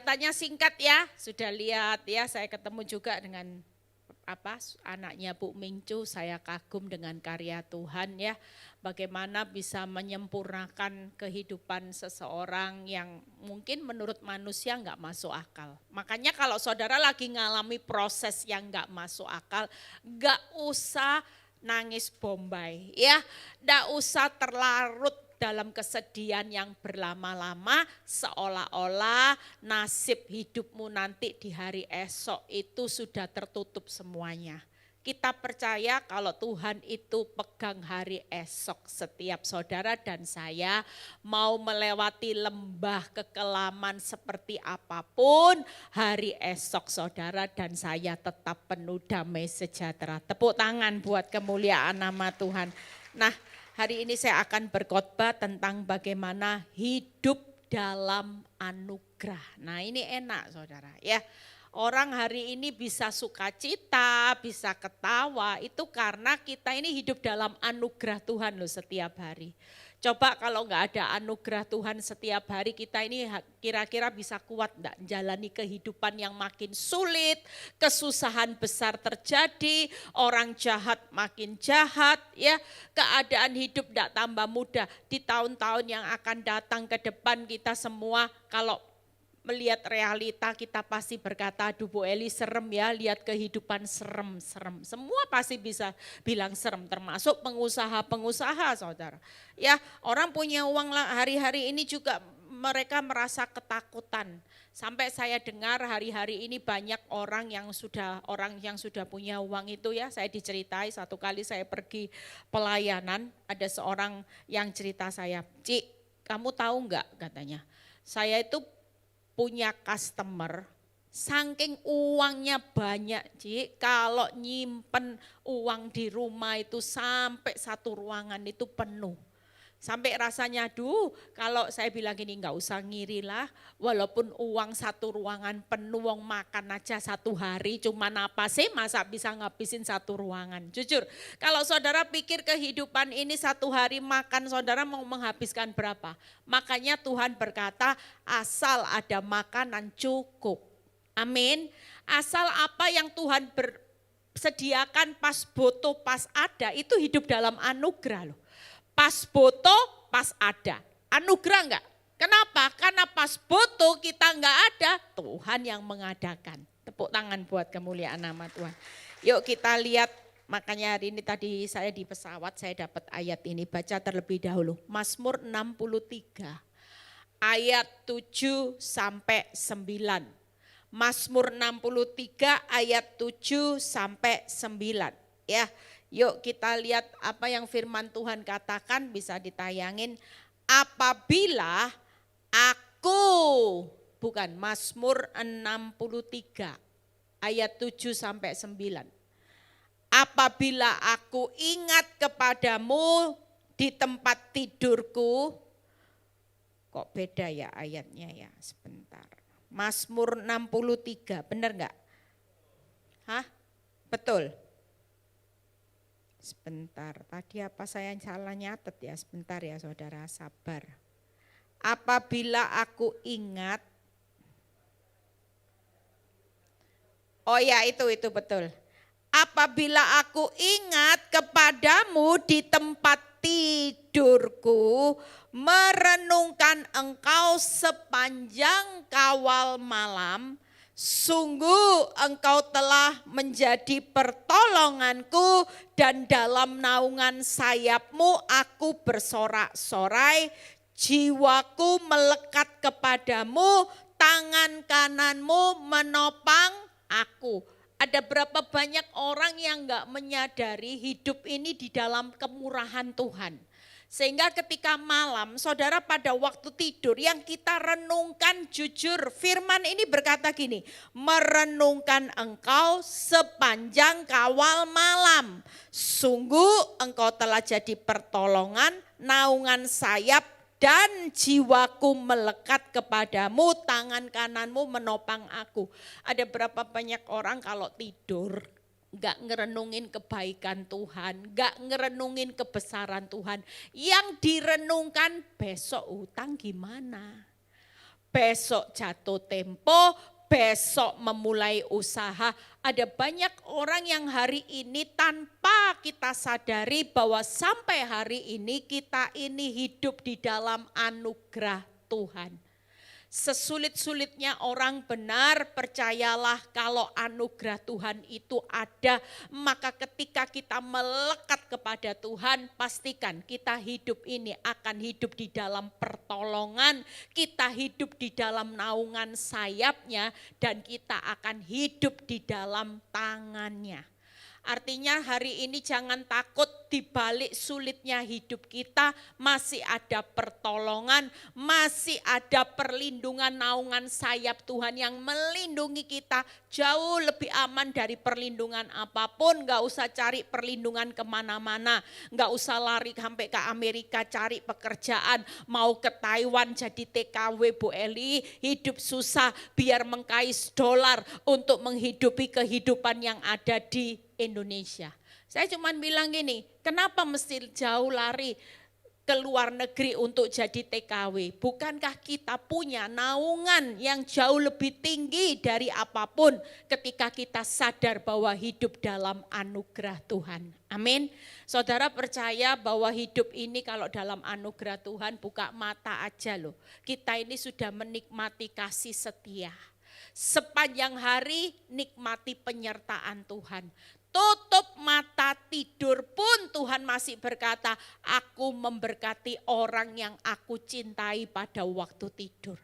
kelihatannya singkat ya, sudah lihat ya, saya ketemu juga dengan anaknya Bu Mingcu, saya kagum dengan karya Tuhan ya. Bagaimana bisa menyempurnakan kehidupan seseorang yang mungkin menurut manusia nggak masuk akal. Makanya kalau saudara lagi ngalami proses yang nggak masuk akal, nggak usah nangis bombay ya, nggak usah terlarut dalam kesedihan yang berlama-lama seolah-olah nasib hidupmu nanti di hari esok itu sudah tertutup semuanya. Kita percaya kalau Tuhan itu pegang hari esok setiap saudara dan saya mau melewati lembah kekelaman seperti apapun, hari esok saudara dan saya tetap penuh damai sejahtera. Tepuk tangan buat kemuliaan nama Tuhan. Nah, hari ini saya akan berkhotbah tentang bagaimana hidup dalam anugerah. Nah, ini enak saudara ya. Orang hari ini bisa sukacita, bisa ketawa, itu karena kita ini hidup dalam anugerah Tuhan loh setiap hari. Coba kalau nggak ada anugerah Tuhan setiap hari, kita ini kira-kira bisa kuat enggak jalani kehidupan yang makin sulit, kesusahan besar terjadi, orang jahat makin jahat, ya keadaan hidup enggak tambah mudah. Di tahun-tahun yang akan datang ke depan kita semua kalau melihat realita kita pasti berkata, aduh Bu Eli serem ya, lihat kehidupan serem. Semua pasti bisa bilang serem, termasuk pengusaha-pengusaha saudara. Ya orang punya uang hari-hari ini juga mereka merasa ketakutan. Sampai saya dengar hari-hari ini banyak orang yang sudah punya uang itu ya, saya diceritai satu kali saya pergi pelayanan, ada seorang yang cerita saya, Cik kamu tahu enggak katanya, saya itu punya customer, saking uangnya banyak Cik, kalau nyimpen uang di rumah itu sampai satu ruangan itu penuh. Sampai rasanya aduh kalau saya bilang gini nggak usah ngiri lah, walaupun uang satu ruangan penuh, uang makan aja satu hari cuma apa sih masa bisa ngabisin satu ruangan. Jujur kalau saudara pikir kehidupan ini satu hari makan saudara mau menghabiskan berapa. Makanya Tuhan berkata asal ada makanan cukup. Amin. Asal apa yang Tuhan sediakan pas butuh pas ada itu hidup dalam anugerah loh. Pas butuh, pas ada. Anugerah enggak? Kenapa? Karena pas butuh kita enggak ada, Tuhan yang mengadakan. Tepuk tangan buat kemuliaan nama Tuhan. Yuk kita lihat, makanya hari ini tadi saya di pesawat, saya dapat ayat ini, baca terlebih dahulu. Mazmur 63, ayat 7 sampai 9. Mazmur 63 ayat 7 sampai 9. Ya. Yuk kita lihat apa yang firman Tuhan katakan, bisa ditayangin. Apabila aku, bukan Mazmur 63 ayat 7 sampai 9. Apabila aku ingat kepadamu di tempat tidurku, kok beda ya ayatnya ya, sebentar. Mazmur 63, benar enggak? Hah? Betul. Sebentar, tadi apa saya salah nyatet ya, sebentar ya saudara, sabar. Apabila aku ingat, oh ya itu betul. Apabila aku ingat kepadamu di tempat tidurku, merenungkan engkau sepanjang kawal malam, sungguh engkau telah menjadi pertolonganku dan dalam naungan sayapmu aku bersorak-sorai, jiwaku melekat kepadamu, tangan kananmu menopang aku. Ada berapa banyak orang yang enggak menyadari hidup ini di dalam kemurahan Tuhan. Sehingga ketika malam saudara pada waktu tidur yang kita renungkan jujur, firman ini berkata gini, merenungkan engkau sepanjang kawal malam, sungguh engkau telah jadi pertolongan, naungan sayap dan jiwaku melekat kepadamu, tangan kananmu menopang aku. Ada berapa banyak orang kalau tidur gak ngerenungin kebaikan Tuhan, gak ngerenungin kebesaran Tuhan. Yang direnungkan besok utang gimana, besok jatuh tempo, besok memulai usaha. Ada banyak orang yang hari ini tanpa kita sadari bahwa sampai hari ini kita ini hidup di dalam anugerah Tuhan. Sesulit-sulitnya orang benar, percayalah kalau anugerah Tuhan itu ada, maka ketika kita melekat kepada Tuhan, pastikan kita hidup ini akan hidup di dalam pertolongan, kita hidup di dalam naungan sayapnya, dan kita akan hidup di dalam tangannya. Artinya hari ini jangan takut, di balik sulitnya hidup kita masih ada pertolongan, masih ada perlindungan naungan sayap Tuhan yang melindungi kita jauh lebih aman dari perlindungan apapun. Gak usah cari perlindungan kemana-mana, gak usah lari sampai ke Amerika cari pekerjaan, mau ke Taiwan jadi TKW Bu Eli, hidup susah biar mengkais dolar untuk menghidupi kehidupan yang ada di Indonesia. Saya cuma bilang gini, kenapa mesti jauh lari ke luar negeri untuk jadi TKW? Bukankah kita punya naungan yang jauh lebih tinggi dari apapun ketika kita sadar bahwa hidup dalam anugerah Tuhan. Amin. Saudara percaya bahwa hidup ini kalau dalam anugerah Tuhan, buka mata aja loh. Kita ini sudah menikmati kasih setia. Sepanjang hari nikmati penyertaan Tuhan. Tutup mata tidur pun Tuhan masih berkata, aku memberkati orang yang aku cintai pada waktu tidur.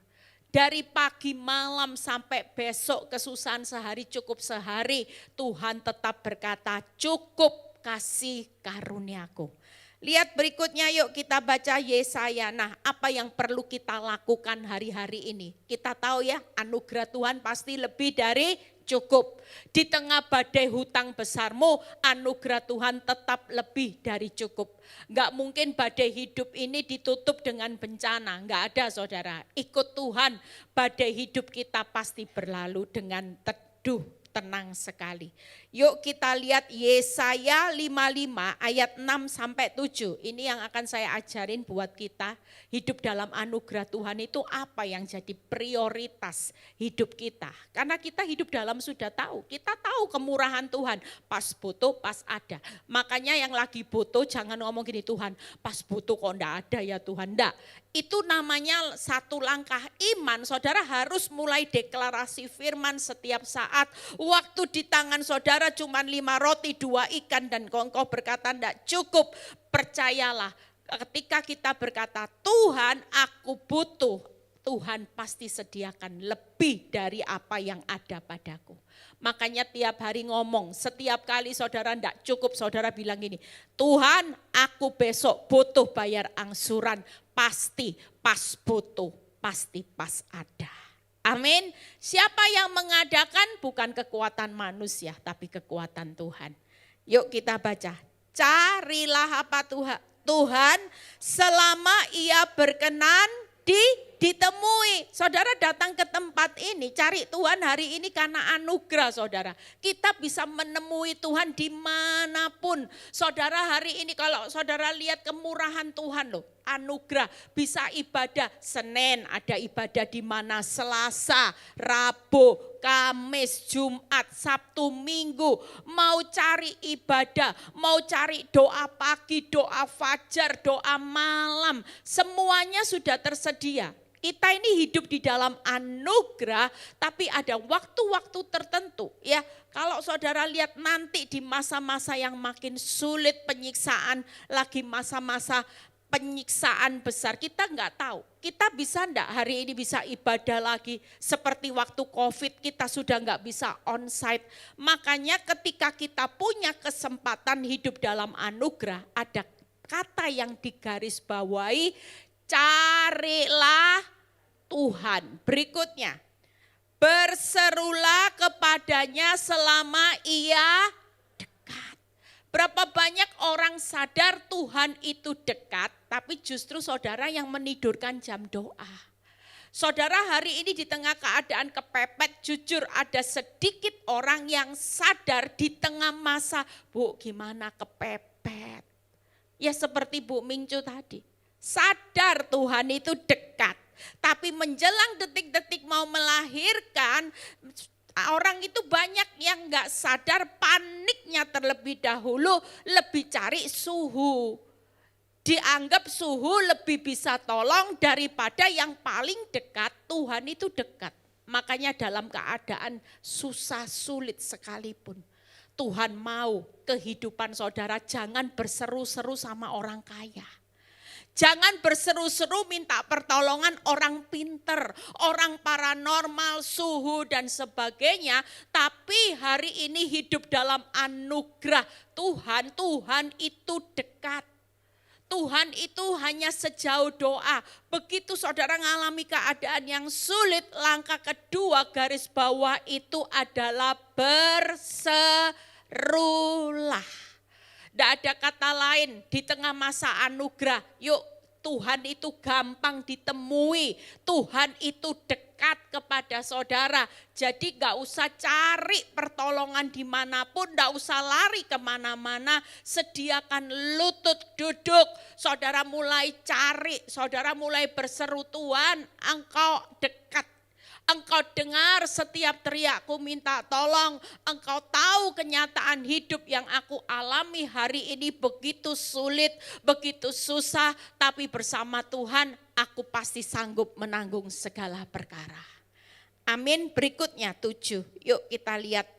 Dari pagi malam sampai besok kesusahan sehari cukup sehari, Tuhan tetap berkata, cukup kasih karuniaku. Lihat berikutnya, yuk kita baca Yesaya. Nah, apa yang perlu kita lakukan hari-hari ini? Kita tahu ya, anugerah Tuhan pasti lebih dari cukup. Di tengah badai hutang besarmu, anugerah Tuhan tetap lebih dari cukup. Enggak mungkin badai hidup ini ditutup dengan bencana, enggak ada saudara. Ikut Tuhan, badai hidup kita pasti berlalu dengan teduh, tenang sekali. Yuk kita lihat Yesaya 55 ayat 6 sampai 7. Ini yang akan saya ajarin buat kita. Hidup dalam anugerah Tuhan itu apa yang jadi prioritas hidup kita. Karena kita hidup dalam sudah tahu. Kita tahu kemurahan Tuhan. Pas butuh, pas ada. Makanya yang lagi butuh jangan ngomong gini, Tuhan pas butuh kok enggak ada ya Tuhan. Enggak. Itu namanya satu langkah iman. Saudara harus mulai deklarasi firman setiap saat. Waktu di tangan saudara cuma 5 roti 2 ikan dan engkau berkata tidak cukup. Percayalah ketika kita berkata Tuhan aku butuh, Tuhan pasti sediakan lebih dari apa yang ada padaku. Makanya tiap hari ngomong, setiap kali saudara tidak cukup saudara bilang gini, Tuhan aku besok butuh bayar angsuran, pasti pas butuh, pasti pas ada. Amin. Siapa yang mengadakan bukan kekuatan manusia tapi kekuatan Tuhan. Yuk kita baca. Carilah apa Tuhan selama ia berkenan ditemui. Saudara datang ke tempat ini, cari Tuhan hari ini karena anugerah saudara. Kita bisa menemui Tuhan dimanapun. Saudara hari ini kalau saudara lihat kemurahan Tuhan loh. Anugerah bisa ibadah Senin, ada ibadah di mana Selasa, Rabu, Kamis, Jumat, Sabtu, Minggu. Mau cari ibadah, mau cari doa pagi, doa fajar, doa malam. Semuanya sudah tersedia. Kita ini hidup di dalam anugerah, tapi ada waktu-waktu tertentu. Ya, kalau saudara lihat nanti di masa-masa yang makin sulit penyiksaan, lagi masa-masa penyiksaan besar, kita enggak tahu. Kita bisa enggak hari ini bisa ibadah lagi seperti waktu COVID kita sudah enggak bisa onsite. Makanya ketika kita punya kesempatan hidup dalam anugerah, ada kata yang digarisbawahi, carilah Tuhan. Berikutnya, berserulah kepadanya selama ia dekat. Berapa banyak orang sadar Tuhan itu dekat, tapi justru saudara yang menidurkan jam doa. Saudara hari ini di tengah keadaan kepepet, jujur ada sedikit orang yang sadar di tengah masa, Bu gimana kepepet. Ya seperti Bu Mingcu tadi, sadar Tuhan itu dekat. Tapi menjelang detik-detik mau melahirkan, orang itu banyak yang gak sadar, paniknya terlebih dahulu, lebih cari suhu. Dianggap suhu lebih bisa tolong daripada yang paling dekat. Tuhan itu dekat. Makanya dalam keadaan susah sulit sekalipun, Tuhan mau kehidupan saudara jangan berseru-seru sama orang kaya. Jangan berseru-seru minta pertolongan orang pinter, orang paranormal, suhu dan sebagainya. Tapi hari ini hidup dalam anugerah Tuhan. Tuhan itu dekat. Tuhan itu hanya sejauh doa. Begitu saudara mengalami keadaan yang sulit, langkah kedua garis bawah itu adalah berserulah. Tidak ada kata lain di tengah masa anugerah. Yuk, Tuhan itu gampang ditemui. Tuhan itu dekat kepada saudara. Jadi gak usah cari pertolongan dimanapun, gak usah lari kemana-mana. Sediakan lutut duduk. Saudara mulai cari, saudara mulai berseru, Tuhan engkau dekat. Engkau dengar setiap teriakku minta tolong. Engkau tahu kenyataan hidup yang aku alami hari ini begitu sulit, begitu susah. Tapi bersama Tuhan aku pasti sanggup menanggung segala perkara. Amin. Berikutnya 7. Yuk kita lihat.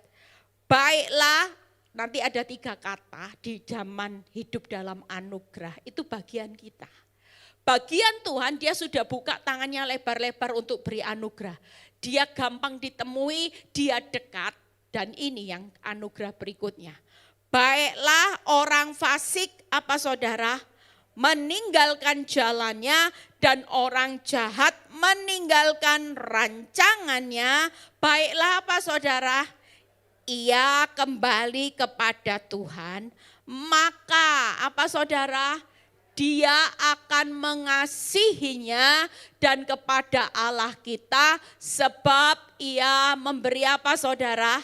Baiklah, nanti ada 3 kata di zaman hidup dalam anugerah. Itu bagian kita. Bagian Tuhan, dia sudah buka tangannya lebar-lebar untuk beri anugerah. Dia gampang ditemui, dia dekat. Dan ini yang anugerah berikutnya. Baiklah orang fasik, apa saudara? Meninggalkan jalannya dan orang jahat meninggalkan rancangannya. Baiklah apa saudara? Ia kembali kepada Tuhan. Maka apa saudara? Dia akan mengasihinya dan kepada Allah kita sebab ia memberi apa saudara?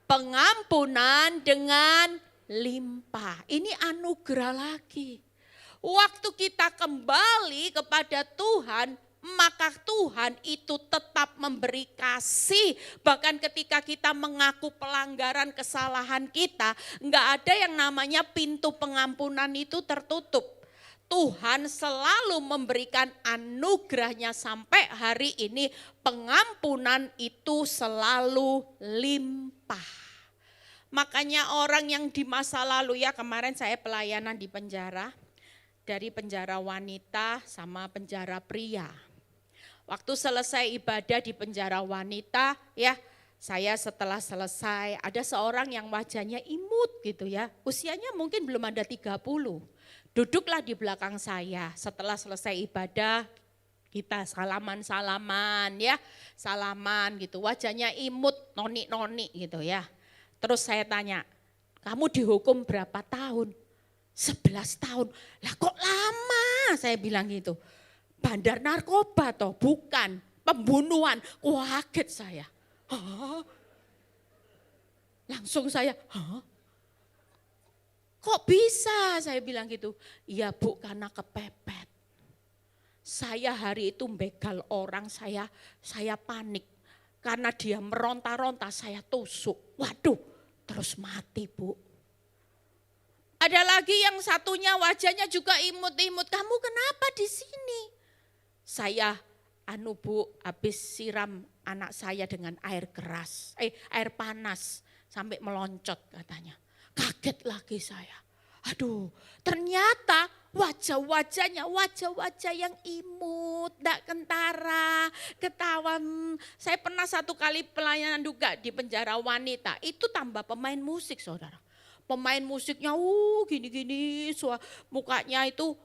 Pengampunan dengan limpah. Ini anugerah lagi. Waktu kita kembali kepada Tuhan, maka Tuhan itu tetap memberi kasih. Bahkan ketika kita mengaku pelanggaran kesalahan kita, enggak ada yang namanya pintu pengampunan itu tertutup. Tuhan selalu memberikan anugerahnya sampai hari ini, pengampunan itu selalu limpah. Makanya orang yang di masa lalu, ya kemarin saya pelayanan di penjara, dari penjara wanita sama penjara pria. Waktu selesai ibadah di penjara wanita, ya saya setelah selesai ada seorang yang wajahnya imut gitu ya, usianya mungkin belum ada 30. Duduklah di belakang saya. Setelah selesai ibadah, kita salaman-salaman ya. Salaman gitu, wajahnya imut, noni-noni gitu ya. Terus saya tanya, kamu dihukum berapa tahun? 11 tahun. Lah kok lama? Saya bilang gitu. Bandar narkoba toh? Bukan, pembunuhan. Kaget saya. Hah? Langsung saya, hah? Kok bisa? Saya bilang gitu. Iya Bu, karena kepepet. Saya hari itu begal orang, saya panik. Karena dia meronta-ronta, saya tusuk. Waduh, terus mati Bu. Ada lagi yang satunya wajahnya juga imut-imut. Kamu kenapa di sini? Saya, Bu, habis siram anak saya dengan air keras, air panas sampai meloncot katanya. Kaget lagi saya. Aduh, ternyata wajah-wajahnya wajah-wajah yang imut, tidak kentara, ketawa. Saya pernah satu kali pelayanan juga di penjara wanita, itu tambah pemain musik saudara. Pemain musiknya gini-gini, mukanya itu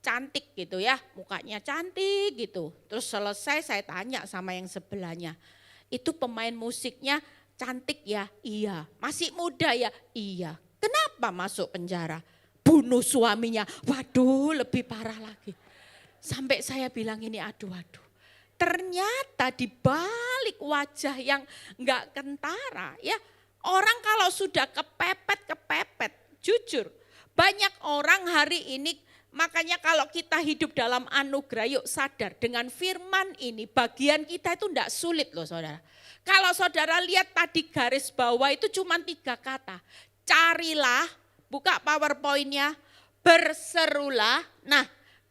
cantik gitu ya, mukanya cantik gitu. Terus selesai saya tanya sama yang sebelahnya, itu pemain musiknya cantik ya? Iya. Masih muda ya? Iya. Kenapa masuk penjara? Bunuh suaminya. Waduh, lebih parah lagi. Sampai saya bilang ini aduh. Ternyata di balik wajah yang enggak kentara ya, orang kalau sudah kepepet, jujur banyak orang hari ini Makanya kalau kita hidup dalam anugerah, yuk sadar dengan firman ini bagian kita itu tidak sulit loh saudara. Kalau saudara lihat tadi garis bawah itu cuma 3 kata. Carilah, buka PowerPoint-nya, berserulah, nah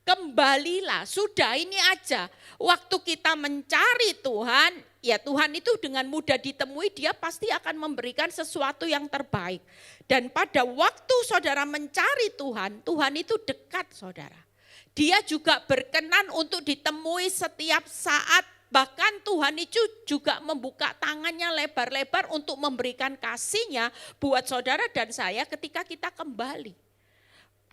kembalilah. Sudah ini aja. Waktu kita mencari Tuhan, ya Tuhan itu dengan mudah ditemui, dia pasti akan memberikan sesuatu yang terbaik. Dan pada waktu saudara mencari Tuhan, Tuhan itu dekat saudara. Dia juga berkenan untuk ditemui setiap saat. Bahkan Tuhan itu juga membuka tangannya lebar-lebar untuk memberikan kasih-Nya buat saudara dan saya ketika kita kembali.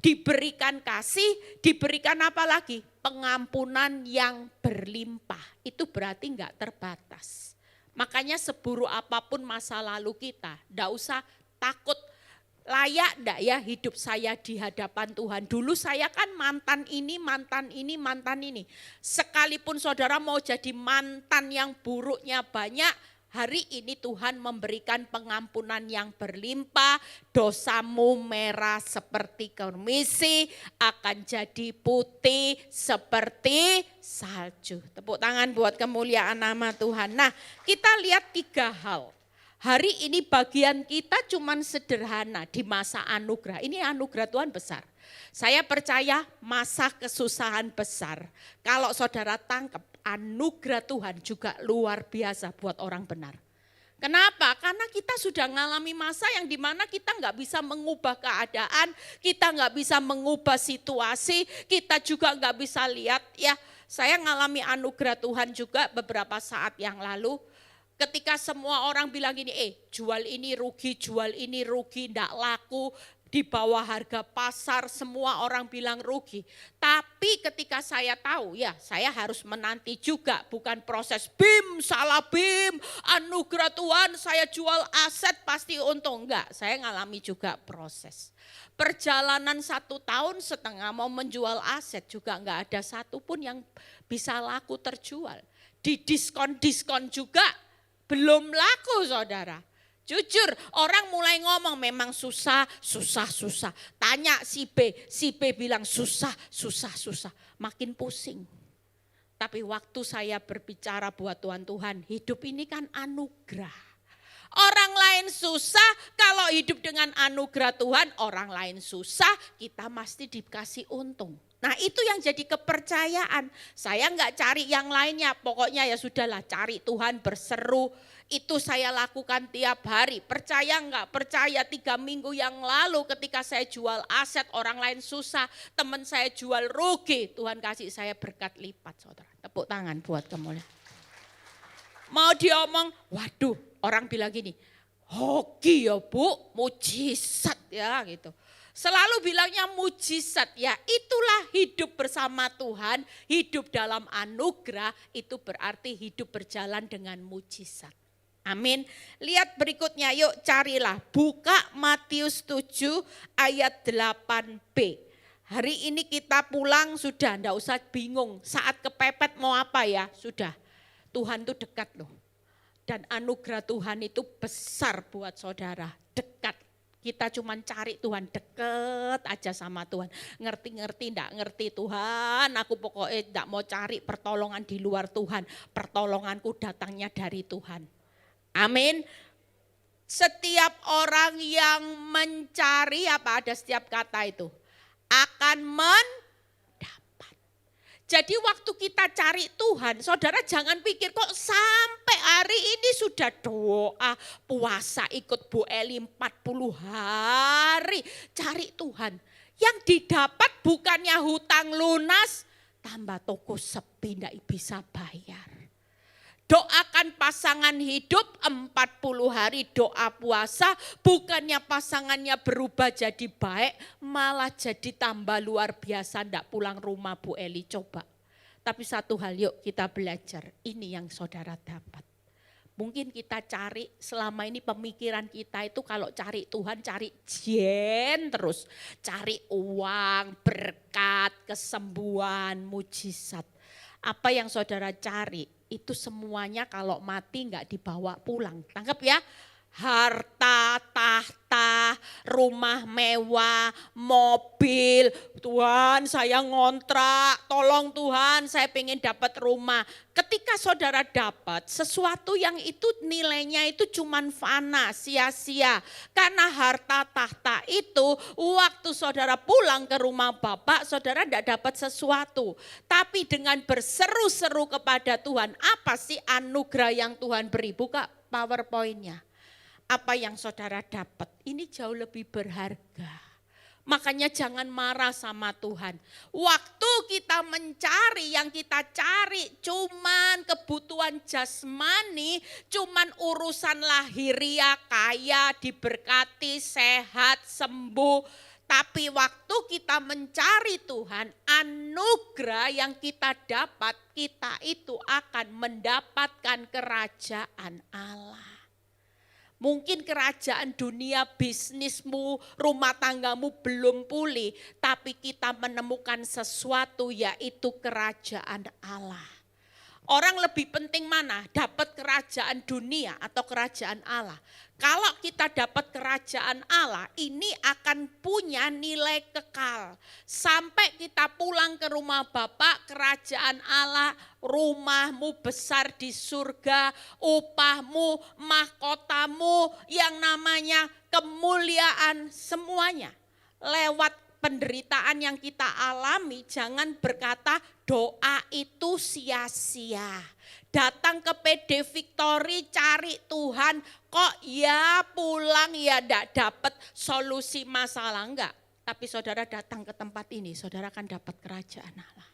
Diberikan kasih, diberikan apa lagi? Pengampunan yang berlimpah. Itu berarti enggak terbatas. Makanya seburuk apapun masa lalu kita, enggak usah takut. Layak enggak ya hidup saya di hadapan Tuhan? Dulu saya kan mantan ini, mantan ini, mantan ini. Sekalipun saudara mau jadi mantan yang buruknya banyak, hari ini Tuhan memberikan pengampunan yang berlimpah. Dosamu merah seperti kermisi, akan jadi putih seperti salju. Tepuk tangan buat kemuliaan nama Tuhan. Nah, kita lihat 3 hal. Hari ini bagian kita cuman sederhana di masa anugerah. Ini anugerah Tuhan besar. Saya percaya masa kesusahan besar. Kalau saudara tangkap, anugerah Tuhan juga luar biasa buat orang benar. Kenapa? Karena kita sudah mengalami masa yang dimana kita nggak bisa mengubah keadaan, kita nggak bisa mengubah situasi, kita juga nggak bisa lihat. Ya, saya mengalami anugerah Tuhan juga beberapa saat yang lalu. Ketika semua orang bilang gini, jual ini rugi, enggak laku, di bawah harga pasar, semua orang bilang rugi. Tapi ketika saya tahu, ya saya harus menanti juga, bukan proses salah anugerah Tuhan, saya jual aset pasti untung. Enggak, saya ngalami juga proses. Perjalanan 1,5 tahun mau menjual aset juga enggak ada satupun yang bisa laku terjual. Di diskon-diskon juga, belum laku saudara. Jujur orang mulai ngomong memang susah. Tanya si B bilang susah. Makin pusing. Tapi waktu saya berbicara buat Tuhan, hidup ini kan anugerah. Orang lain susah, kalau hidup dengan anugerah Tuhan, orang lain susah, kita mesti dikasih untung. Nah itu yang jadi kepercayaan. Saya enggak cari yang lainnya, pokoknya ya sudahlah cari Tuhan, berseru. Itu saya lakukan tiap hari. Percaya enggak? Percaya 3 minggu yang lalu ketika saya jual aset orang lain susah, teman saya jual rugi. Tuhan kasih saya berkat lipat saudara. Tepuk tangan buat kemuliaan. Mau diomong, waduh orang bilang gini, hoki ya Bu, mujizat ya gitu. Selalu bilangnya mujizat, ya itulah hidup bersama Tuhan, hidup dalam anugerah itu berarti hidup berjalan dengan mujizat. Amin. Lihat berikutnya, yuk carilah. Buka Matius 7 ayat 8b. Hari ini kita pulang sudah, enggak usah bingung. Saat kepepet mau apa ya, sudah. Tuhan itu dekat loh. Dan anugerah Tuhan itu besar buat saudara, dekat. Kita cuma cari Tuhan, deket aja sama Tuhan. Ngerti enggak ngerti Tuhan, aku pokoknya enggak mau cari pertolongan di luar Tuhan. Pertolonganku datangnya dari Tuhan. Amin. Setiap orang yang mencari, apa ada setiap kata itu, akan mendapat. Jadi waktu kita cari Tuhan, saudara jangan pikir kok sampai hari ini sudah doa, puasa ikut Bu Eli 40 hari. Cari Tuhan. Yang didapat bukannya hutang lunas, tambah toko sepi enggak bisa bayar. Doakan pasangan hidup 40 hari doa puasa, bukannya pasangannya berubah jadi baik, malah jadi tambah luar biasa, enggak pulang rumah Bu Eli, coba. Tapi satu hal yuk kita belajar, ini yang saudara dapat. Mungkin kita cari selama ini pemikiran kita itu kalau cari Tuhan cari jen terus. Cari uang, berkat, kesembuhan, mujizat. Apa yang saudara cari? Itu semuanya kalau mati enggak dibawa pulang. Tangkap ya, harta, tahta, rumah mewah, mobil. Tuhan, saya ngontrak, tolong Tuhan, saya pengen dapat rumah. Ketika saudara dapat sesuatu yang itu nilainya itu cuman fana, sia-sia. Karena harta tahta itu waktu saudara pulang ke rumah Bapak, saudara tidak dapat sesuatu. Tapi dengan berseru-seru kepada Tuhan, apa sih anugerah yang Tuhan beri? Buka PowerPoint-nya. Apa yang saudara dapat, ini jauh lebih berharga. Makanya jangan marah sama Tuhan. Waktu kita mencari, yang kita cari cuman kebutuhan jasmani, cuman urusan lahiriah, kaya, diberkati, sehat, sembuh. Tapi waktu kita mencari Tuhan, anugerah yang kita dapat, kita itu akan mendapatkan kerajaan Allah. Mungkin kerajaan dunia, bisnismu, rumah tanggamu belum pulih, tapi kita menemukan sesuatu yaitu kerajaan Allah. Orang lebih penting mana? Dapat kerajaan dunia atau kerajaan Allah? Kalau kita dapat kerajaan Allah, ini akan punya nilai kekal. Sampai kita pulang ke rumah Bapak, kerajaan Allah, rumahmu besar di surga, upahmu, mahkotamu, yang namanya kemuliaan semuanya. Lewat penderitaan yang kita alami, jangan berkata doa itu sia-sia. Datang ke PD Victory cari Tuhan, kok ya pulang ya enggak dapat solusi masalah, enggak. Tapi saudara datang ke tempat ini, saudara akan dapat kerajaan Allah.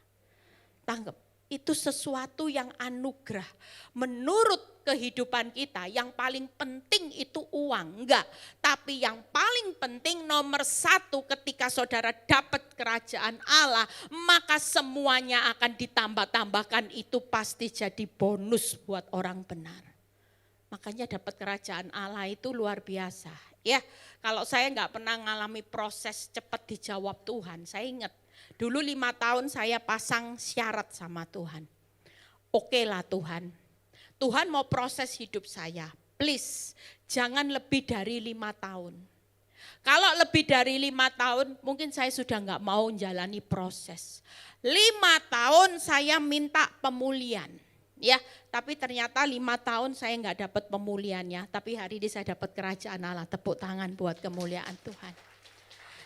Tanggap, itu sesuatu yang anugerah. Menurut kehidupan kita yang paling penting itu uang, enggak. Tapi yang paling penting nomor satu ketika saudara dapat kerajaan Allah, maka semuanya akan ditambah-tambahkan, itu pasti jadi bonus buat orang benar. Makanya dapat kerajaan Allah itu luar biasa. Ya, kalau saya enggak pernah mengalami proses cepat dijawab Tuhan, saya ingat dulu 5 tahun saya pasang syarat sama Tuhan. Oke lah Tuhan, Tuhan mau proses hidup saya, please jangan lebih dari 5 tahun. Kalau lebih dari 5 tahun mungkin saya sudah enggak mau menjalani proses. 5 tahun saya minta pemulihan. Ya, tapi ternyata 5 tahun saya enggak dapat pemulihannya, tapi hari ini saya dapat kerajaan Allah. Tepuk tangan buat kemuliaan Tuhan.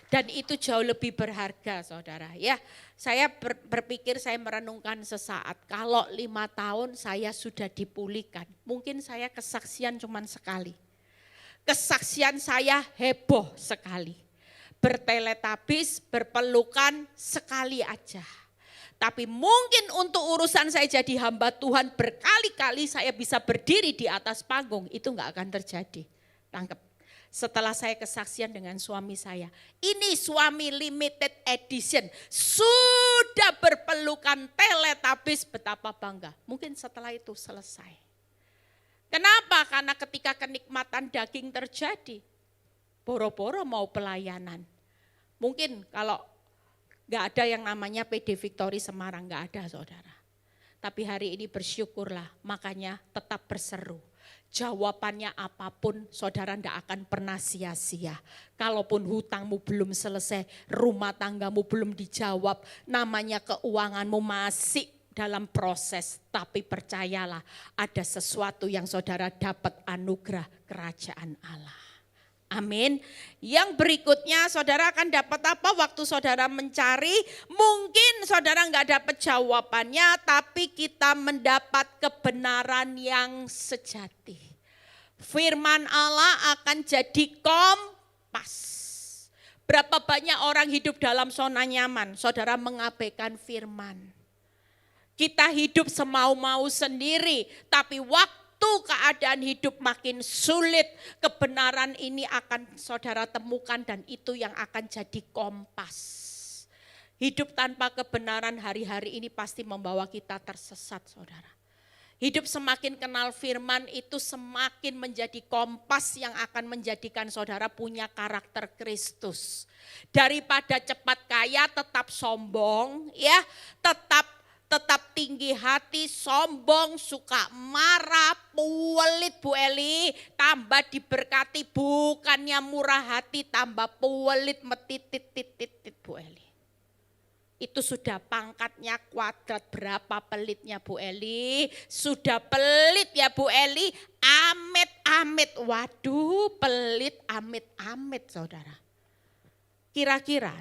Dan itu jauh lebih berharga saudara ya. Saya berpikir, saya merenungkan sesaat, kalau 5 tahun saya sudah dipulihkan, mungkin saya kesaksian cuma sekali. Kesaksian saya heboh sekali. Berteletabis, berpelukan sekali aja. Tapi mungkin untuk urusan saya jadi hamba Tuhan berkali-kali saya bisa berdiri di atas panggung, itu enggak akan terjadi. Tangkap. Setelah saya kesaksian dengan suami saya, ini suami limited edition, sudah berpelukan teletabis, betapa bangga. Mungkin setelah itu selesai. Kenapa? Karena ketika kenikmatan daging terjadi, boro-boro mau pelayanan. Mungkin kalau gak ada yang namanya PD Victory Semarang, gak ada saudara. Tapi hari ini bersyukurlah, makanya tetap berseru. Jawabannya apapun, saudara tidak akan pernah sia-sia. Kalaupun hutangmu belum selesai, rumah tanggamu belum dijawab, namanya keuanganmu masih dalam proses. Tapi percayalah, ada sesuatu yang saudara dapat, anugerah kerajaan Allah. Amin. Yang berikutnya saudara akan dapat apa waktu saudara mencari? Mungkin saudara enggak dapat jawabannya, tapi kita mendapat kebenaran yang sejati. Firman Allah akan jadi kompas. Berapa banyak orang hidup dalam zona nyaman, saudara mengabaikan firman. Kita hidup semau-mau sendiri, tapi waktu keadaan hidup makin sulit, kebenaran ini akan saudara temukan dan itu yang akan jadi kompas. Hidup tanpa kebenaran hari-hari ini pasti membawa kita tersesat saudara. Hidup semakin kenal firman itu semakin menjadi kompas yang akan menjadikan saudara punya karakter Kristus. Daripada cepat kaya tetap sombong ya, tetap tetap tinggi hati, sombong, suka marah, pelit Bu Eli, tambah diberkati, bukannya murah hati, tambah pelit, metitit Bu Eli. Itu sudah pangkatnya kuadrat berapa pelitnya Bu Eli? Sudah pelit ya Bu Eli, amit-amit. Waduh, pelit amit-amit saudara. Kira-kira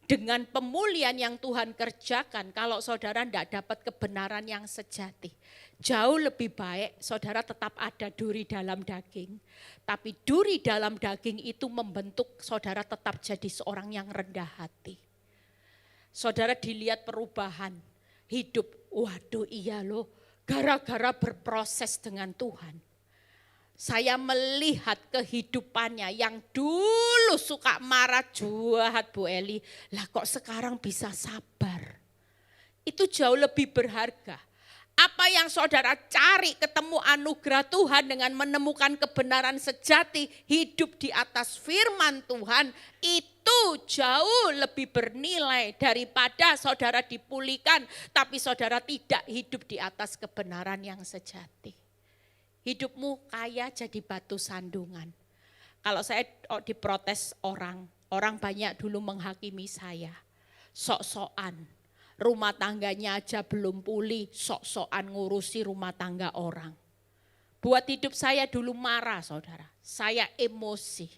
dengan pemulihan yang Tuhan kerjakan, kalau saudara tidak dapat kebenaran yang sejati, jauh lebih baik saudara tetap ada duri dalam daging. Tapi duri dalam daging itu membentuk saudara tetap jadi seorang yang rendah hati. Saudara dilihat perubahan hidup, waduh iya loh, gara-gara berproses dengan Tuhan. Saya melihat kehidupannya yang dulu suka marah jahat Bu Eli, lah kok sekarang bisa sabar. Itu jauh lebih berharga. Apa yang saudara cari ketemu anugerah Tuhan dengan menemukan kebenaran sejati, hidup di atas firman Tuhan, itu jauh lebih bernilai daripada saudara dipulihkan tapi saudara tidak hidup di atas kebenaran yang sejati. Hidupmu kaya jadi batu sandungan. Kalau saya diprotes orang banyak dulu menghakimi saya, sok-sokan. Rumah tangganya aja belum pulih, sok-sokan ngurusi rumah tangga orang. Buat hidup saya dulu marah saudara, saya emosi.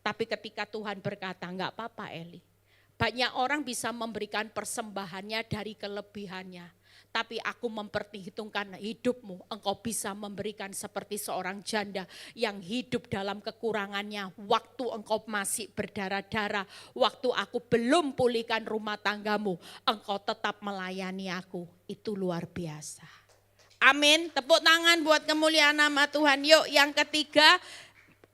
Tapi ketika Tuhan berkata, enggak apa-apa Eli. Banyak orang bisa memberikan persembahannya dari kelebihannya. Tapi aku memperhitungkan hidupmu, engkau bisa memberikan seperti seorang janda yang hidup dalam kekurangannya. Waktu engkau masih berdarah-darah, waktu aku belum pulihkan rumah tanggamu, engkau tetap melayani aku. Itu luar biasa. Amin, tepuk tangan buat kemuliaan nama Tuhan. Yuk yang ketiga,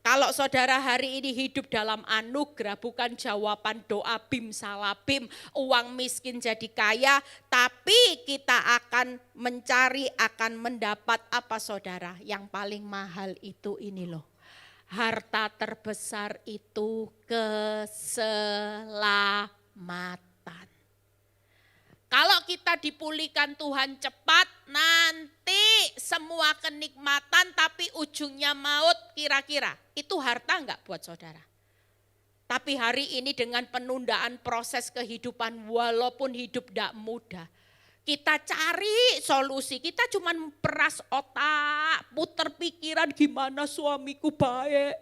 kalau saudara hari ini hidup dalam anugerah, bukan jawaban doa bim salabim, uang miskin jadi kaya, tapi kita akan mencari, akan mendapat apa saudara? Yang paling mahal itu ini loh. Harta terbesar itu keselamatan. Kalau kita dipulihkan Tuhan cepat, nanti semua kenikmatan tapi ujungnya maut, kira-kira itu harta enggak buat saudara? Tapi hari ini dengan penundaan proses kehidupan, walaupun hidup tidak mudah, kita cari solusi, kita cuma peras otak, putar pikiran gimana suamiku baik,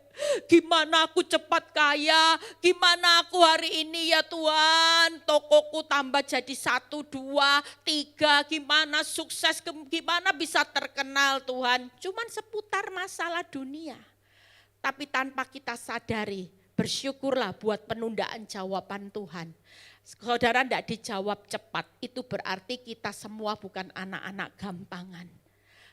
gimana aku cepat kaya, gimana aku hari ini ya Tuhan, tokoku tambah jadi 1, 2, 3, gimana sukses, gimana bisa terkenal Tuhan. Cuman seputar masalah dunia. Tapi tanpa kita sadari, bersyukurlah buat penundaan jawaban Tuhan. Saudara tidak dijawab cepat, itu berarti kita semua bukan anak-anak gampangan.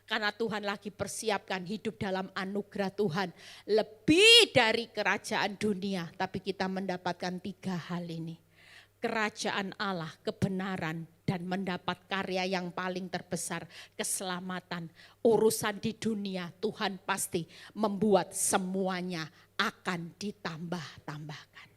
Karena Tuhan lagi persiapkan hidup dalam anugerah Tuhan. Lebih dari kerajaan dunia, tapi kita mendapatkan 3 hal ini. Kerajaan Allah, kebenaran, dan mendapat karya yang paling terbesar, keselamatan. Urusan di dunia Tuhan pasti membuat semuanya akan ditambah-tambahkan.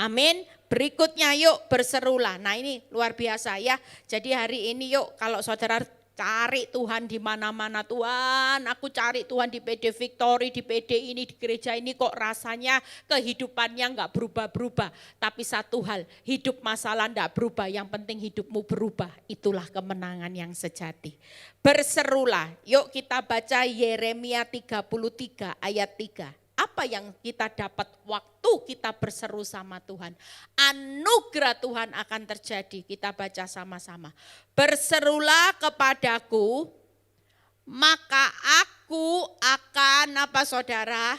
Amin. Berikutnya yuk berserulah. Nah ini luar biasa ya. Jadi hari ini yuk kalau saudara cari Tuhan di mana-mana. Tuhan, aku cari Tuhan di PD Victory, di PD ini, di gereja ini kok rasanya kehidupannya enggak berubah-berubah. Tapi satu hal, hidup masalah enggak berubah, yang penting hidupmu berubah. Itulah kemenangan yang sejati. Berserulah. Yuk kita baca Yeremia 33 ayat 3. Apa yang kita dapat waktu kita berseru sama Tuhan? Anugerah Tuhan akan terjadi. Kita baca sama-sama. Berserulah kepadaku, maka aku akan apa saudara?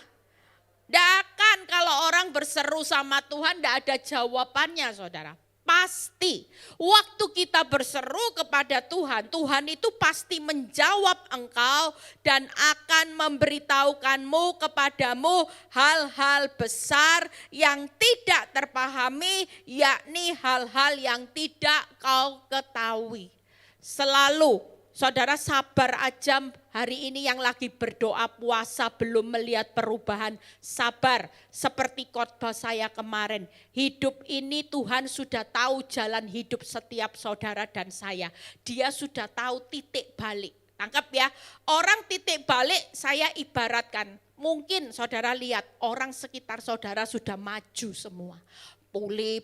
Tidak akan kalau orang berseru sama Tuhan tidak ada jawabannya saudara. Pasti waktu kita berseru kepada Tuhan, Tuhan itu pasti menjawab engkau dan akan memberitahukanmu kepadamu hal-hal besar yang tidak terpahami, yakni hal-hal yang tidak kau ketahui. Selalu saudara sabar aja hari ini yang lagi berdoa puasa belum melihat perubahan. Sabar seperti khotbah saya kemarin. Hidup ini Tuhan sudah tahu jalan hidup setiap saudara dan saya. Dia sudah tahu titik balik. Tangkap ya, orang titik balik saya ibaratkan. Mungkin saudara lihat orang sekitar saudara sudah maju semua. Pulih.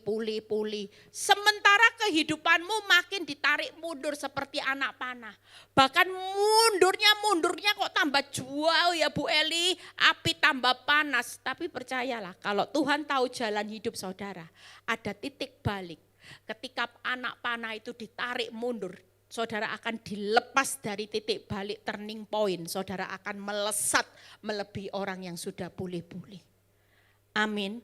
Sementara kehidupanmu makin ditarik mundur seperti anak panah. Bahkan mundurnya kok tambah jauh ya Bu Eli, api tambah panas. Tapi percayalah kalau Tuhan tahu jalan hidup saudara, ada titik balik. Ketika anak panah itu ditarik mundur, saudara akan dilepas dari titik balik turning point. Saudara akan melesat melebihi orang yang sudah pulih-pulih. Amin.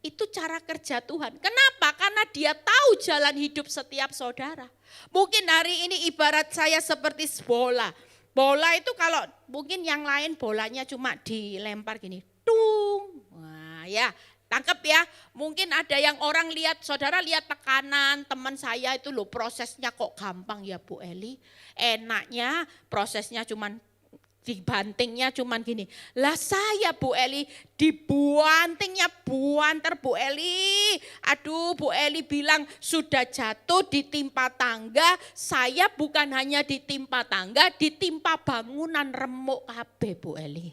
Itu cara kerja Tuhan. Kenapa? Karena dia tahu jalan hidup setiap saudara. Mungkin hari ini ibarat saya seperti bola. Bola itu kalau mungkin yang lain bolanya cuma dilempar gini. Tung. Wah ya, tangkap ya. Mungkin ada yang orang lihat, saudara lihat tekanan teman saya itu loh prosesnya kok gampang ya Bu Eli. Enaknya prosesnya cuman dibantingnya cuman gini. Lah saya Bu Eli dibantingnya buanter Bu Eli. Aduh Bu Eli bilang sudah jatuh ditimpa tangga. Saya bukan hanya ditimpa tangga, ditimpa bangunan remuk kabeh Bu Eli.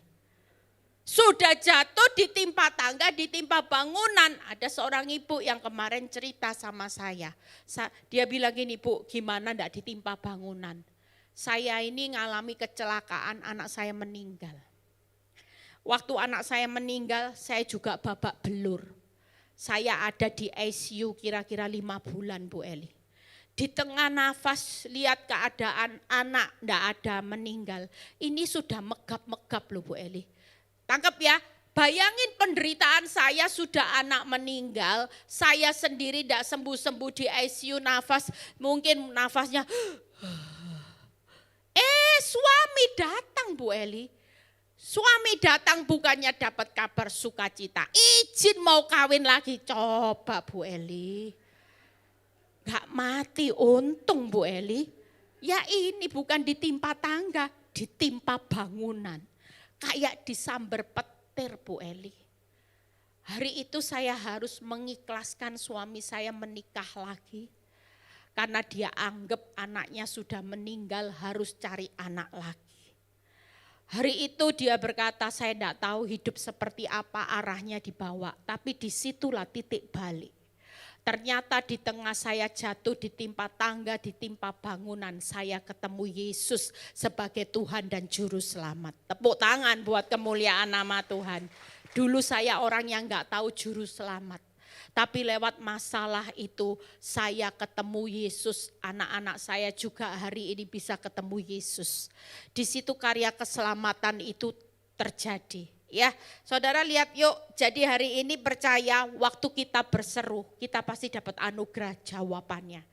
Sudah jatuh ditimpa tangga, ditimpa bangunan. Ada seorang ibu yang kemarin cerita sama saya. Dia bilang gini, Bu gimana enggak ditimpa bangunan? Saya ini ngalami kecelakaan, anak saya meninggal. Waktu anak saya meninggal, saya juga babak belur. Saya ada di ICU kira-kira 5 bulan Bu Eli. Di tengah nafas lihat keadaan anak enggak ada meninggal. Ini sudah megap-megap loh Bu Eli. Tangkap ya, bayangin penderitaan saya sudah anak meninggal. Saya sendiri enggak sembuh-sembuh di ICU nafas. Mungkin nafasnya suami datang Bu Eli. Suami datang bukannya dapat kabar sukacita. Izin mau kawin lagi. Coba Bu Eli. Gak mati untung Bu Eli. Ya ini bukan ditimpa tangga. Ditimpa bangunan. Kayak disambar petir Bu Eli. Hari itu saya harus mengikhlaskan suami saya menikah lagi. Karena dia anggap anaknya sudah meninggal harus cari anak lagi. Hari itu dia berkata saya tidak tahu hidup seperti apa arahnya dibawa. Tapi disitulah titik balik. Ternyata di tengah saya jatuh ditimpa tangga, ditimpa bangunan. Saya ketemu Yesus sebagai Tuhan dan Juru Selamat. Tepuk tangan buat kemuliaan nama Tuhan. Dulu saya orang yang enggak tahu Juru Selamat. Tapi lewat masalah itu saya ketemu Yesus, anak-anak saya juga hari ini bisa ketemu Yesus. Di situ karya keselamatan itu terjadi. Ya, saudara lihat yuk, jadi hari ini percaya waktu kita berseru, kita pasti dapat anugerah jawabannya.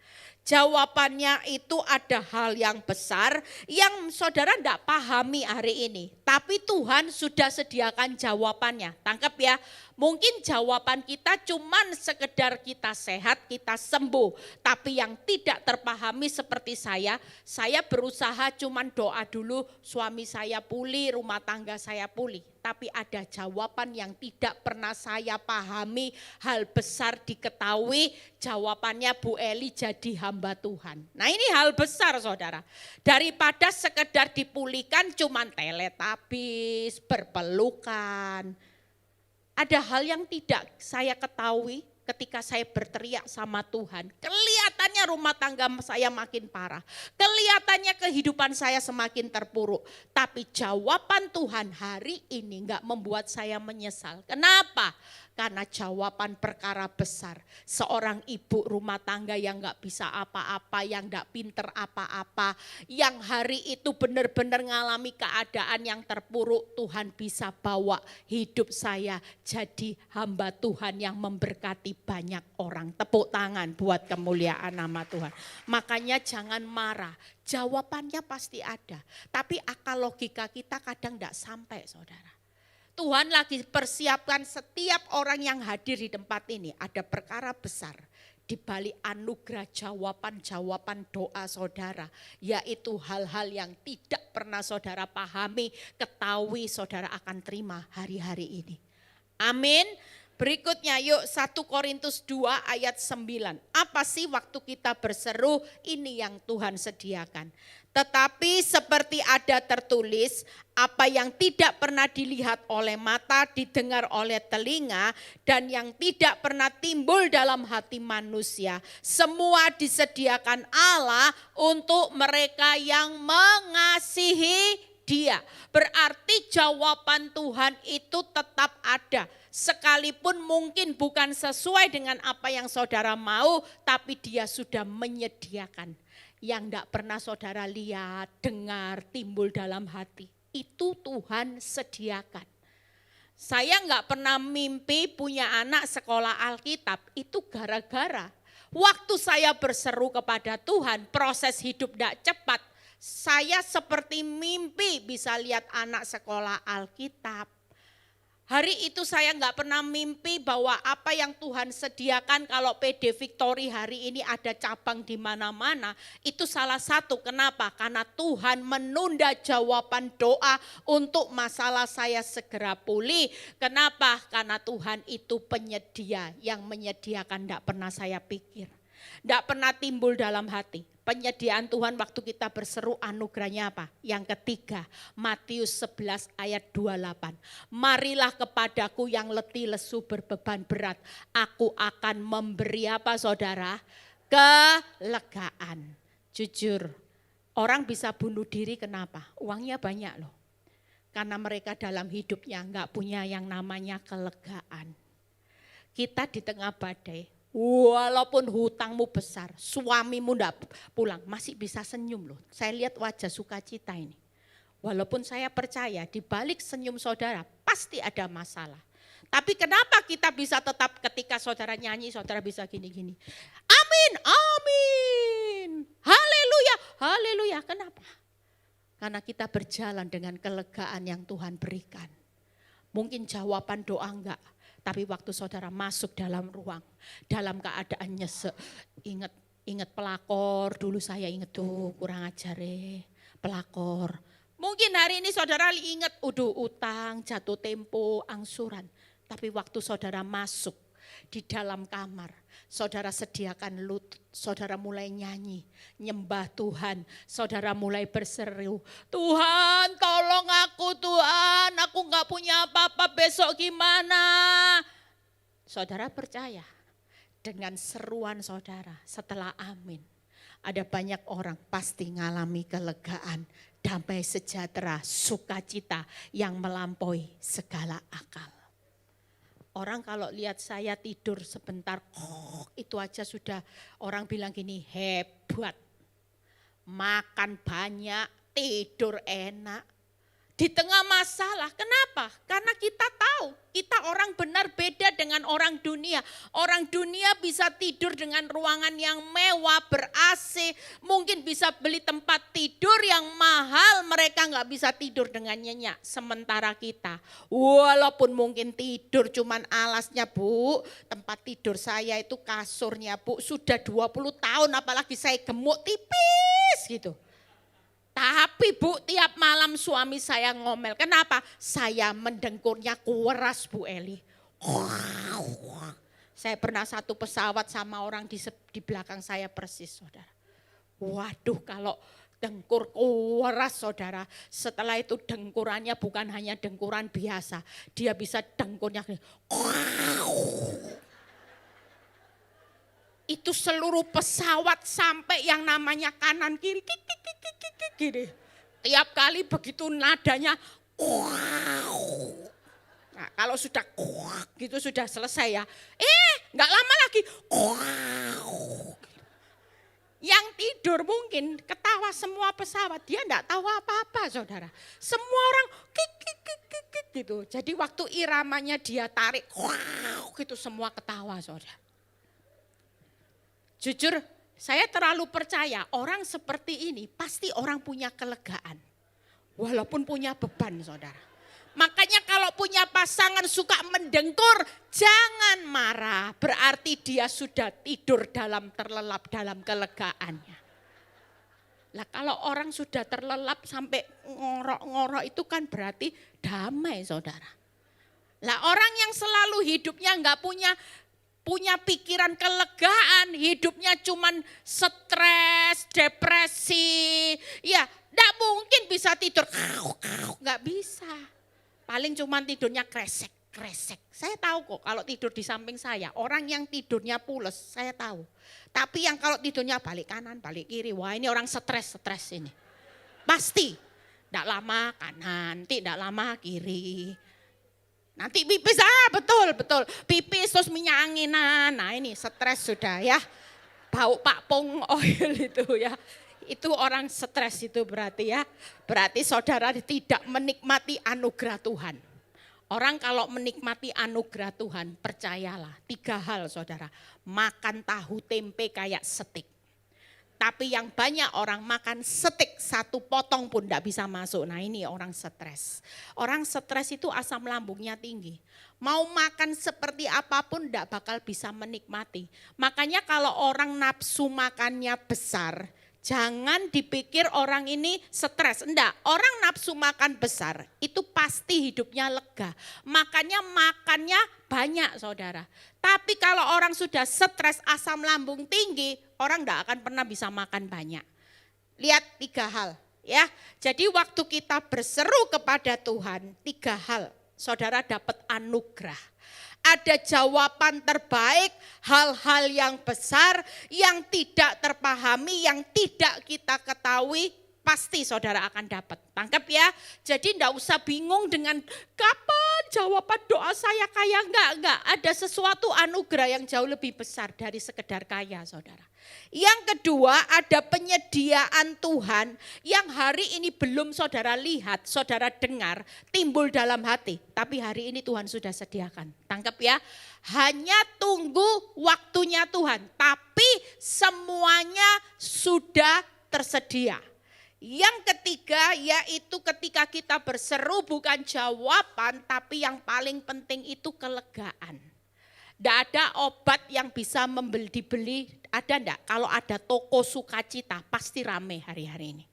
Jawabannya itu ada hal yang besar yang saudara tidak pahami hari ini. Tapi Tuhan sudah sediakan jawabannya. Tangkap ya. Mungkin jawaban kita cuman sekedar kita sehat, kita sembuh. Tapi yang tidak terpahami seperti saya berusaha cuman doa dulu suami saya pulih, rumah tangga saya pulih. Tapi ada jawaban yang tidak pernah saya pahami, hal besar diketahui, jawabannya Bu Eli jadi hamba Tuhan. Nah ini hal besar saudara. Daripada sekedar dipulihkan cuman teletabis, berpelukan. Ada hal yang tidak saya ketahui ketika saya berteriak sama Tuhan. Kelihatannya rumah tangga saya makin parah. Kelihatannya kehidupan saya semakin terpuruk. Tapi jawaban Tuhan hari ini enggak membuat saya menyesal. Kenapa? Karena jawaban perkara besar. Seorang ibu rumah tangga yang enggak bisa apa-apa, yang enggak pinter apa-apa. Yang hari itu benar-benar ngalami keadaan yang terpuruk. Tuhan bisa bawa hidup saya jadi hamba Tuhan yang memberkati banyak orang. Tepuk tangan buat kemuliaan nama Tuhan. Makanya jangan marah. Jawabannya pasti ada. Tapi akal logika kita kadang enggak sampai saudara. Tuhan lagi persiapkan setiap orang yang hadir di tempat ini. Ada perkara besar. di balik anugerah jawaban-jawaban doa saudara, yaitu hal-hal yang tidak pernah saudara pahami, ketahui saudara akan terima hari-hari ini. Amin. Berikutnya yuk 1 Korintus 2 ayat 9. Apa sih waktu kita berseru? Ini yang Tuhan sediakan. Tetapi seperti ada tertulis, apa yang tidak pernah dilihat oleh mata, didengar oleh telinga, dan yang tidak pernah timbul dalam hati manusia, semua disediakan Allah untuk mereka yang mengasihi Dia. Berarti jawaban Tuhan itu tetap ada. Sekalipun mungkin bukan sesuai dengan apa yang saudara mau, tapi Dia sudah menyediakan. Yang tidak pernah saudara lihat, dengar, timbul dalam hati. Itu Tuhan sediakan. Saya nggak pernah mimpi punya anak sekolah Alkitab, itu gara-gara waktu saya berseru kepada Tuhan, proses hidup tidak cepat. Saya seperti mimpi bisa lihat anak sekolah Alkitab. Hari itu saya nggak pernah mimpi bahwa apa yang Tuhan sediakan kalau PD Victory hari ini ada cabang di mana-mana. Itu salah satu, kenapa? Karena Tuhan menunda jawaban doa untuk masalah saya segera pulih. Kenapa? Karena Tuhan itu penyedia, yang menyediakan tidak pernah saya pikir. Tidak pernah timbul dalam hati. Penyediaan Tuhan waktu kita berseru, anugerahnya apa? Yang ketiga, Matius 11 ayat 28. Marilah kepadaku yang letih lesu berbeban berat. Aku akan memberi apa saudara? Kelegaan. Jujur, orang bisa bunuh diri kenapa? Uangnya banyak loh. Karena mereka dalam hidupnya enggak punya yang namanya kelegaan. Kita di tengah badai. Walaupun hutangmu besar, suamimu enggak pulang, masih bisa senyum loh. Saya lihat wajah sukacita ini. Walaupun saya percaya di balik senyum saudara pasti ada masalah. Tapi kenapa kita bisa tetap ketika saudara nyanyi, saudara bisa gini-gini. Amin, amin, haleluya, haleluya. Kenapa? Karena kita berjalan dengan kelegaan yang Tuhan berikan. Mungkin jawaban doa enggak. Tapi waktu saudara masuk dalam ruang, dalam keadaan nyesek, ingat pelakor, dulu saya ingat tuh kurang ajar pelakor. Mungkin hari ini saudara ingat utang, jatuh tempo, angsuran. Tapi waktu saudara masuk di dalam kamar, saudara sediakan lutut, saudara mulai nyanyi, nyembah Tuhan, saudara mulai berseru, Tuhan tolong aku Tuhan, aku gak punya apa-apa besok gimana. Saudara percaya dengan seruan saudara setelah amin, ada banyak orang pasti ngalami kelegaan, damai sejahtera, sukacita yang melampaui segala akal. Orang kalau lihat saya tidur sebentar, itu aja sudah orang bilang gini, hebat. Makan banyak, tidur enak. Di tengah masalah, kenapa? Karena kita tahu, kita orang benar beda dengan orang dunia. Orang dunia bisa tidur dengan ruangan yang mewah, ber-AC, mungkin bisa beli tempat tidur yang mahal, mereka nggak bisa tidur dengan nyenyak. Sementara kita, walaupun mungkin tidur cuman alasnya Bu, tempat tidur saya itu kasurnya Bu, sudah 20 tahun apalagi saya gemuk tipis gitu. Tapi Bu, tiap malam suami saya ngomel. Kenapa? Saya mendengkurnya keras Bu Eli. Saya pernah satu pesawat sama orang di belakang saya persis saudara. Waduh kalau dengkur keras saudara. Setelah itu dengkurannya bukan hanya dengkuran biasa. Dia bisa dengkurnya itu seluruh pesawat sampai yang namanya kanan kiri gini. Tiap kali begitu nadanya nah, kalau sudah gitu sudah selesai ya. Enggak lama lagi yang tidur mungkin ketawa semua pesawat, dia enggak tahu apa-apa saudara. Semua orang gitu. Jadi waktu iramanya dia tarik gitu semua ketawa saudara. Jujur, saya terlalu percaya orang seperti ini pasti orang punya kelegaan. Walaupun punya beban saudara. Makanya kalau punya pasangan suka mendengkur, jangan marah. Berarti dia sudah tidur terlelap dalam kelegaannya. Lah kalau orang sudah terlelap sampai ngorok-ngorok itu kan berarti damai saudara. Lah orang yang selalu hidupnya nggak punya pikiran kelegaan, hidupnya cuman stres, depresi, ya nggak mungkin bisa tidur, nggak bisa. Paling cuman tidurnya kresek. Saya tahu kok kalau tidur di samping saya, orang yang tidurnya pules, saya tahu. Tapi yang kalau tidurnya balik kanan, balik kiri, wah ini orang stres ini. Pasti, tidak lama kanan, tidak lama kiri. Nanti pipis, betul. Pipis terus minyak anginan, nah ini stres sudah ya. Bau pakpong oil itu ya. Itu orang stres itu berarti ya. Berarti saudara tidak menikmati anugerah Tuhan. Orang kalau menikmati anugerah Tuhan, percayalah 3 hal saudara. Makan tahu tempe kayak steak. Tapi yang banyak orang makan steak 1 potong pun tidak bisa masuk. Nah ini orang stres. Orang stres itu asam lambungnya tinggi. Mau makan seperti apapun tidak bakal bisa menikmati. Makanya kalau orang nafsu makannya besar, jangan dipikir orang ini stres. Enggak, orang nafsu makan besar itu pasti hidupnya lega. Makanya makannya banyak saudara. Tapi kalau orang sudah stres, asam lambung tinggi, orang enggak akan pernah bisa makan banyak. Lihat 3 hal ya. Jadi waktu kita berseru kepada Tuhan, 3 hal saudara dapat anugerah. Ada jawaban terbaik, hal-hal yang besar, yang tidak terpahami, yang tidak kita ketahui, pasti saudara akan dapat. Tangkap ya, jadi enggak usah bingung dengan kapan jawaban doa saya kaya, enggak. Ada sesuatu anugerah yang jauh lebih besar dari sekedar kaya saudara. Yang kedua ada penyediaan Tuhan yang hari ini belum saudara lihat, saudara dengar, timbul dalam hati. Tapi hari ini Tuhan sudah sediakan. Tangkap ya, hanya tunggu waktunya Tuhan. Tapi semuanya sudah tersedia. Yang ketiga yaitu ketika kita berseru bukan jawaban, tapi yang paling penting itu kelegaan. Tidak ada obat yang bisa dibeli, ada enggak? Kalau ada toko sukacita pasti rame hari-hari ini.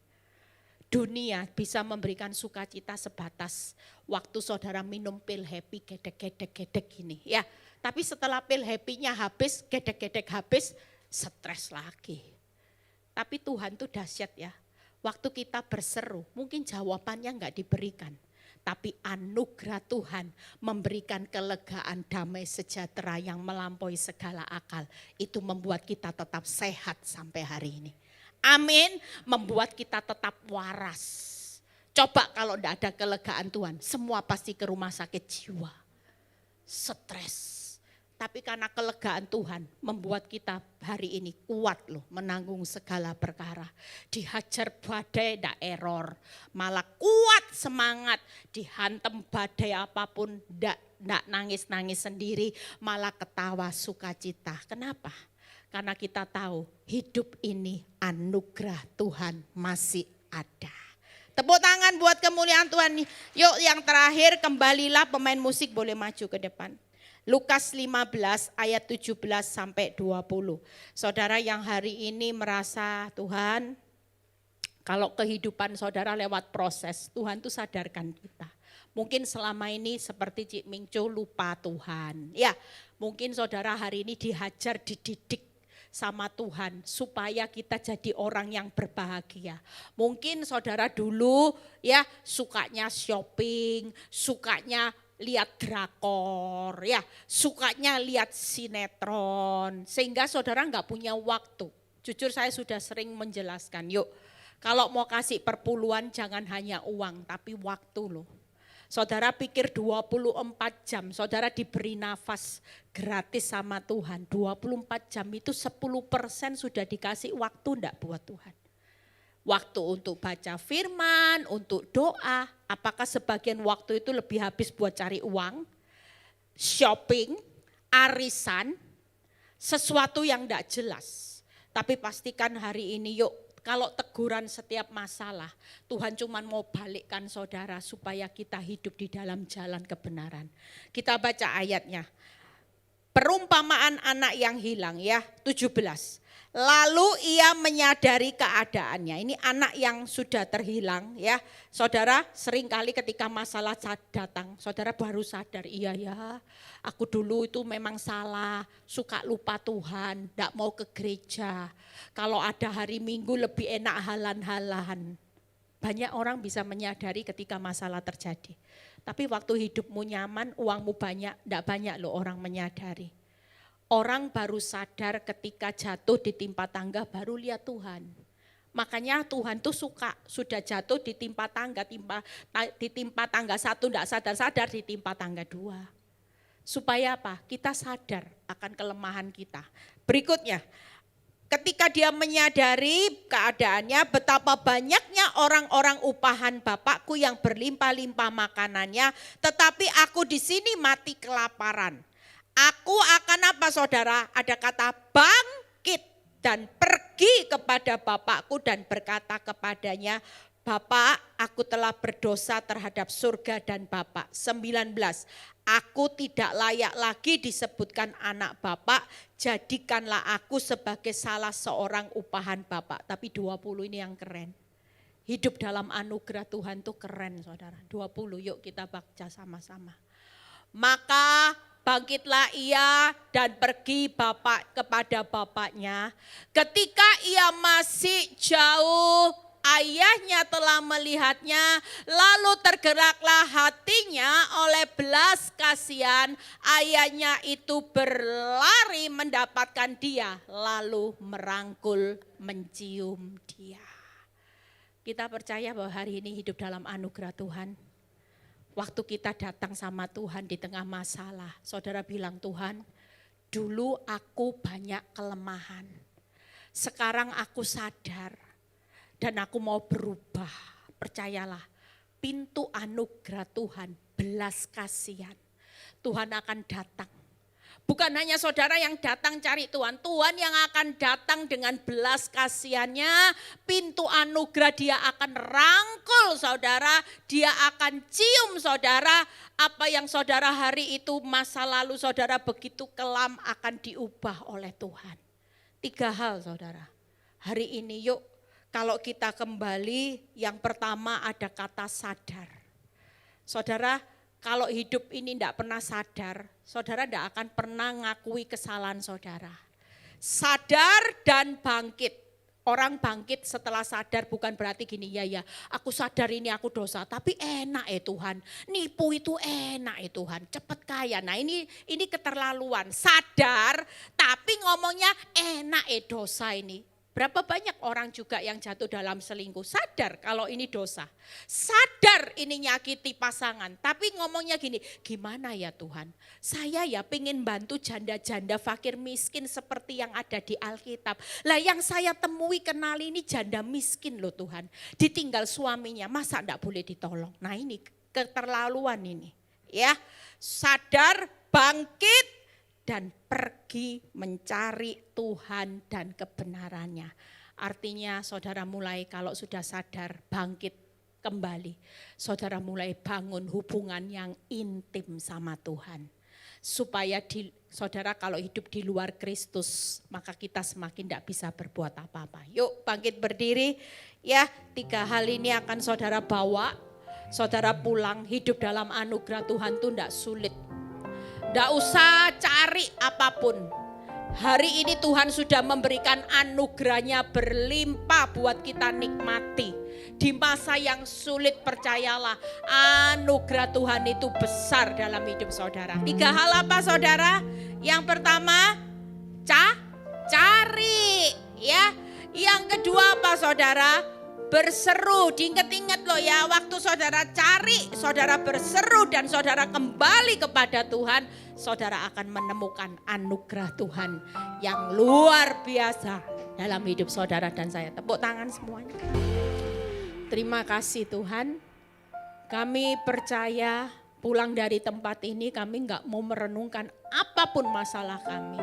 Dunia bisa memberikan sukacita sebatas waktu saudara minum pil happy gedek gini ya. Tapi setelah pil happy-nya habis, gedek habis, stres lagi. Tapi Tuhan tuh dahsyat ya. Waktu kita berseru, mungkin jawabannya enggak diberikan. Tapi anugerah Tuhan memberikan kelegaan, damai sejahtera yang melampaui segala akal. Itu membuat kita tetap sehat sampai hari ini. Amin, membuat kita tetap waras. Coba kalau tidak ada kelegaan Tuhan, semua pasti ke rumah sakit jiwa. Stres. Tapi karena kelegaan Tuhan membuat kita hari ini kuat loh menanggung segala perkara. Dihajar badai tidak error, malah kuat semangat. Dihantam badai apapun tidak nangis-nangis sendiri, malah ketawa sukacita. Kenapa? Karena kita tahu hidup ini anugerah Tuhan masih ada. Tepuk tangan buat kemuliaan Tuhan. Yuk yang terakhir, kembalilah pemain musik boleh maju ke depan. Lukas 15 ayat 17 sampai 20. Saudara yang hari ini merasa Tuhan, kalau kehidupan saudara lewat proses, Tuhan tuh sadarkan kita. Mungkin selama ini seperti Cik Mingcu lupa Tuhan. Ya, mungkin saudara hari ini dihajar, dididik sama Tuhan supaya kita jadi orang yang berbahagia. Mungkin saudara dulu ya sukanya shopping, sukanya lihat drakor, ya sukanya lihat sinetron, sehingga saudara nggak punya waktu. Jujur saya sudah sering menjelaskan, yuk kalau mau kasih perpuluhan jangan hanya uang tapi waktu loh. Saudara pikir 24 jam, saudara diberi nafas gratis sama Tuhan, 24 jam itu 10% sudah dikasih waktu enggak buat Tuhan. Waktu untuk baca firman, untuk doa, apakah sebagian waktu itu lebih habis buat cari uang, shopping, arisan, sesuatu yang enggak jelas. Tapi pastikan hari ini yuk kalau teguran setiap masalah, Tuhan cuma mau balikkan saudara supaya kita hidup di dalam jalan kebenaran. Kita baca ayatnya. Perumpamaan anak yang hilang ya, 17. Lalu ia menyadari keadaannya. Ini anak yang sudah terhilang ya. Saudara, seringkali ketika masalah datang, saudara baru sadar, iya ya, aku dulu itu memang salah, suka lupa Tuhan, tidak mau ke gereja. Kalau ada hari Minggu lebih enak halan-halan. Banyak orang bisa menyadari ketika masalah terjadi. Tapi waktu hidupmu nyaman, uangmu banyak, tidak banyak loh orang menyadari. Orang baru sadar ketika jatuh ditimpa tangga baru lihat Tuhan. Makanya Tuhan tuh suka sudah jatuh ditimpa tangga, ditimpa tangga 1 tidak sadar-sadar ditimpa tangga 2. Supaya apa? Kita sadar akan kelemahan kita. Berikutnya, ketika dia menyadari keadaannya, betapa banyaknya orang-orang upahan Bapakku yang berlimpah-limpah makanannya, tetapi aku di sini mati kelaparan. Aku akan apa saudara? Ada kata bangkit dan pergi kepada Bapakku dan berkata kepadanya, Bapak, aku telah berdosa terhadap surga dan Bapak. 19, aku tidak layak lagi disebutkan anak Bapak, jadikanlah aku sebagai salah seorang upahan Bapak. Tapi 20 ini yang keren. Hidup dalam anugerah Tuhan tuh keren saudara. 20, yuk kita baca sama-sama. Maka bangkitlah ia dan pergi kepada bapaknya. Ketika ia masih jauh, ayahnya telah melihatnya, lalu tergeraklah hatinya oleh belas kasihan. Ayahnya itu berlari mendapatkan dia, lalu merangkul, mencium dia. Kita percaya bahwa hari ini hidup dalam anugerah Tuhan. Waktu kita datang sama Tuhan di tengah masalah, saudara bilang, Tuhan, dulu aku banyak kelemahan. Sekarang aku sadar dan aku mau berubah. Percayalah, pintu anugerah Tuhan, belas kasihan. Tuhan akan datang. Bukan hanya saudara yang datang cari Tuhan, Tuhan yang akan datang dengan belas kasihannya, pintu anugerah dia akan rangkul saudara, dia akan cium saudara, apa yang saudara hari itu masa lalu saudara begitu kelam akan diubah oleh Tuhan. 3 hal saudara, hari ini yuk kalau kita kembali yang pertama ada kata sadar. Saudara, kalau hidup ini tidak pernah sadar, saudara tidak akan pernah ngakui kesalahan saudara. Sadar dan bangkit. Orang bangkit setelah sadar bukan berarti gini, ya aku sadar ini aku dosa, tapi enak Tuhan. Nipu itu enak Tuhan, cepat kaya. Nah ini keterlaluan. Sadar tapi ngomongnya enak dosa ini. Berapa banyak orang juga yang jatuh dalam selingkuh, sadar kalau ini dosa. Sadar ini nyakiti pasangan, tapi ngomongnya gini, gimana ya Tuhan? Saya ya pengen bantu janda-janda fakir miskin seperti yang ada di Alkitab. Lah yang saya temui kenal ini janda miskin loh Tuhan. Ditinggal suaminya, masa enggak boleh ditolong? Nah ini keterlaluan ini. Ya, sadar, bangkit, dan pergi mencari Tuhan dan kebenarannya. Artinya saudara mulai kalau sudah sadar bangkit kembali. Saudara mulai bangun hubungan yang intim sama Tuhan. Supaya saudara kalau hidup di luar Kristus maka kita semakin tidak bisa berbuat apa-apa. Yuk bangkit berdiri ya, 3 hal ini akan saudara bawa. Saudara pulang hidup dalam anugerah Tuhan itu tidak sulit. Tidak usah cari apapun. Hari ini Tuhan sudah memberikan anugerahnya berlimpah buat kita nikmati. Di masa yang sulit percayalah anugerah Tuhan itu besar dalam hidup saudara. 3 hal apa saudara? Yang pertama cari ya. Yang kedua apa saudara? Berseru, diingat-ingat loh ya, waktu saudara cari, saudara berseru dan saudara kembali kepada Tuhan, saudara akan menemukan anugerah Tuhan yang luar biasa dalam hidup saudara dan saya. Tepuk tangan semuanya. Terima kasih Tuhan, kami percaya pulang dari tempat ini kami gak mau merenungkan apapun masalah kami.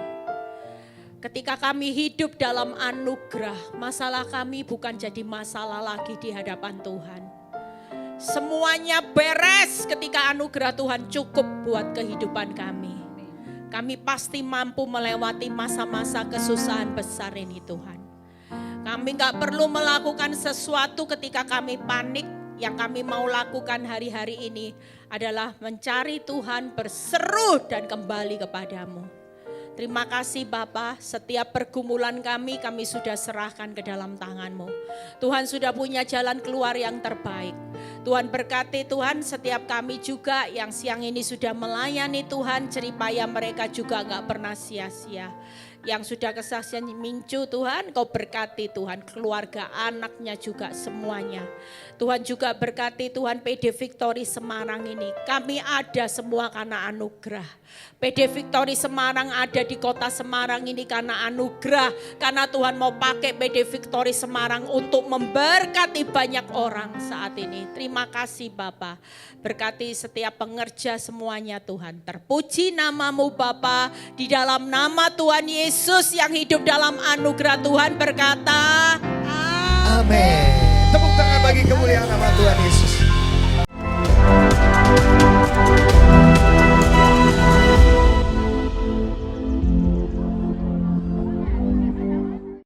Ketika kami hidup dalam anugerah, masalah kami bukan jadi masalah lagi di hadapan Tuhan. Semuanya beres ketika anugerah Tuhan cukup buat kehidupan kami. Kami pasti mampu melewati masa-masa kesusahan besar ini Tuhan. Kami gak perlu melakukan sesuatu ketika kami panik. Yang kami mau lakukan hari-hari ini adalah mencari Tuhan, berseru dan kembali kepadamu. Terima kasih Bapa, setiap pergumulan kami sudah serahkan ke dalam tangan-Mu. Tuhan sudah punya jalan keluar yang terbaik. Tuhan berkati Tuhan setiap kami juga yang siang ini sudah melayani Tuhan, jeripaya mereka juga gak pernah sia-sia. Yang sudah kesaksian Mincu Tuhan, Kau berkati Tuhan, keluarga anaknya juga semuanya. Tuhan juga berkati Tuhan PD Victory Semarang ini. Kami ada semua karena anugerah. PD Victory Semarang ada di kota Semarang ini karena anugerah. Karena Tuhan mau pakai PD Victory Semarang untuk memberkati banyak orang saat ini. Terima kasih Bapa. Berkati setiap pengerja semuanya Tuhan. Terpuji nama-Mu Bapa. Di dalam nama Tuhan Yesus yang hidup dalam anugerah Tuhan berkata, Amin.